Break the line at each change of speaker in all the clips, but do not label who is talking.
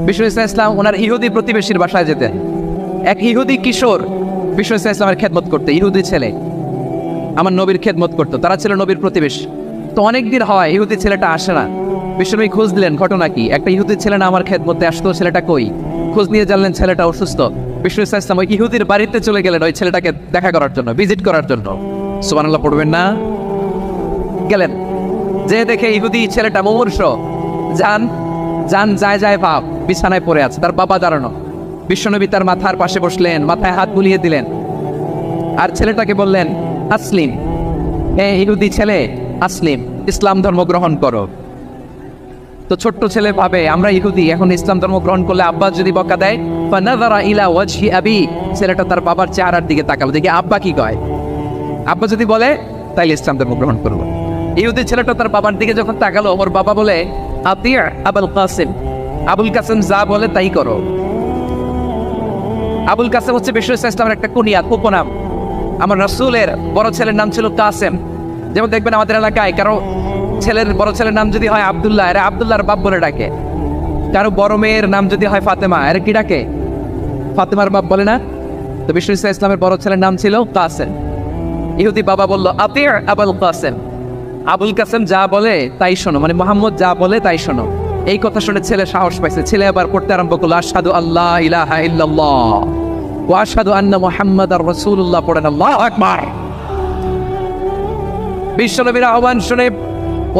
বিষ্ণু ইসলাম ওনার ইহুদি প্রতিবেশীর বাসায় যেতেন। এক ইহুদি কিশোর বিষ্ণু ইসলামের খেদমত করতে, ইহুদি ছেলে আমার নবীর খেদমত করতো, তারা ছিল নবীর প্রতিবেশী। তো অনেকদিন হয় ইহুদি ছেলেটা আসে না। বিশ্বনবী খোঁজ দিলেন ঘটনা কি, একটা ইহুদি ছেলে না আমার খেদমতে আসতো, ছেলেটা কই? খোঁজ নিয়ে জানলেন ছেলেটা অসুস্থ। বিষ্ণু ইসলাম ওই ইহুদির বাড়িতে চলে গেলেন ওই ছেলেটাকে দেখা করার জন্য, ভিজিট করার জন্য। সুবহানাল্লাহ পড়বেন না? গেলেন, যে দেখে ইহুদি ছেলেটা মুমূর্ষ, যায় ভাব, বিছানায় পড়ে আছে, তার বাবা দাঁড়ানো। বিশ্বনবী তার মাথার পাশে বসলেন, মাথায় হাত বুলিয়ে দিলেন, আর ছেলেটাকে বললেন আসলিম, ইহুদি ছেলে আসলিম, ইসলাম ধর্ম গ্রহণ করো। তো ছোট্ট ছেলে ভাবে আমরা ইহুদি, এখন ইসলাম ধর্ম গ্রহণ করলে আব্বা যদি বকা দেয়, ফানাযারা ইলা ওয়াজহি আবি, ছেলেটা তার বাবার চেহারার দিকে তাকালো, দেখি আব্বা কি কয়। আব্বা যদি বলে তাইলে ইসলাম ধর্ম গ্রহণ করবো। ইহুদি ছেলেটা তার বাবার দিকে যখন তাকালো, ওর বাবা বলে আতিয়া আবুল কাসিম, আবুল কাসিম যা বলে তাই করো। আবুল কাসিম হচ্ছে বিষ্ণু ইসলামের একটা কুনিয়াত, উপনাম। আমার রাসূলের বড় ছেলের নাম ছিল কাসেম। যেমন দেখবেন আমাদের এলাকায় কারো ছেলের বড় ছেলের নাম যদি হয় আব্দুল্লাহ, এরা আব্দুল্লাহর বাপ বলে ডাকে। কারো বড় মেয়ের নাম যদি হয় ফাতেমা, এরা কি ডাকে? ফাতেমার বাপ বলে না? তো বিষ্ণু ইসলামের বড় ছেলের নাম ছিল কাসেম। ইহুদি বাবা বলল আতিয়া আবুল কাসেম, আবুল কাসেম যা বলে তাই শোনো, মানে মোহাম্মদ যা বলে তাই শোনো। এই কথা শুনে ছেলে সাহস পাইছে, ছেলে আবার পড়তে আরম্ভ করলো আশহাদু আল্লাহ ইলাহা ইল্লাল্লাহ ওয়া আশহাদু আন্না মুহাম্মাদার রাসূলুল্লাহ, পড়েন আল্লাহু আকবার। বিশ্বনবীর আহ্বান শুনে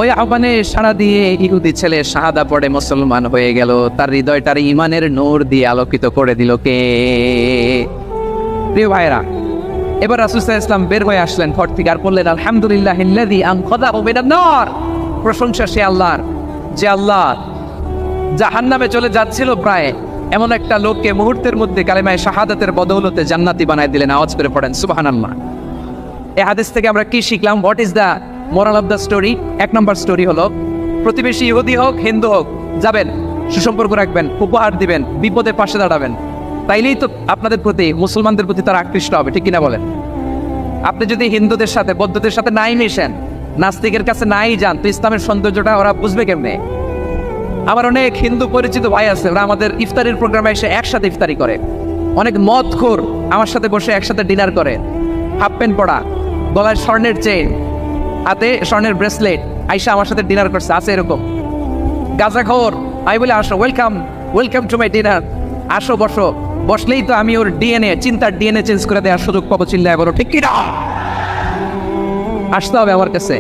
ওই আহ্বানে সাড়া দিয়ে ইহুদি ছেলে শাহাদা পড়ে মুসলমান হয়ে গেল। তার হৃদয়টার ইমানের নূর দিয়ে আলোকিত করে দিল কে? প্রিয় ভাইরা, এবার রাসূল সাল্লাল্লাহু আলাইহি ওয়াসাল্লাম বের হয়ে আসলেন ঘর থেকে, আর বললেন আলহামদুলিল্লাহিল্লাযী আনকাযাহু মিনান নার, প্রশংসা সে আল্লাহর যে আল্লাহ জাহান্নামে চলে যাচ্ছিল প্রায় এমন একটা লোককে মুহূর্তের মধ্যে কালেমায়ে শাহাদাতের বদৌলতে জান্নাতি বানায় দিলেন। আওয়াজ করে পড়েন সুবহানাল্লাহ। এই হাদিস থেকে আমরা কি শিখলাম? What is the moral of the story? এক নম্বর স্টোরি হলো, প্রতিবেশী ইহুদি হোক হিন্দু হোক, যাবেন, সুসম্পর্ক রাখবেন, উপহার দিবেন, বিপদে পাশে দাঁড়াবেন, তাইলেই তো আপনাদের প্রতি, মুসলমানদের প্রতি তারা আকৃষ্ট হবে, ঠিক কিনা বলেন? আপনি যদি হিন্দুদের সাথে বৌদ্ধদের সাথে নাই মিশেন, নাস্তিকের কাছে নাই যান, তো ইসলামের সৌন্দর্যটা ওরা বুঝবে কেমনে? আমার অনেক হিন্দু পরিচিত ভাই আছে, ওরা আমাদের ইফতারির প্রোগ্রামে এসে একসাথে ইফতারি করে। অনেক মদখোর আমার সাথে বসে একসাথে ডিনার করে, হাফ প্যান্ট পরা, গলায় স্বর্ণের চেইন, হাতে স্বর্ণের ব্রেসলেট, আইসা আমার সাথে ডিনার করছে, আছে এরকম। গাঁজাখোর, আমি বলে আসো, ওয়েলকাম টু মাই ডিনার, আসো বসো। বসলেই তো আমি ওর ডিএনএ, চিন্তার ডিএনএ চেঞ্জ করে দেওয়ার সুযোগ পাবো, চিল্লায় বলো ঠিক কিনা? আসতে হবে আমার কাছে।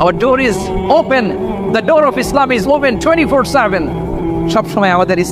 Our door is open, the door of Islam is open 24/7। সব সময় আমাদের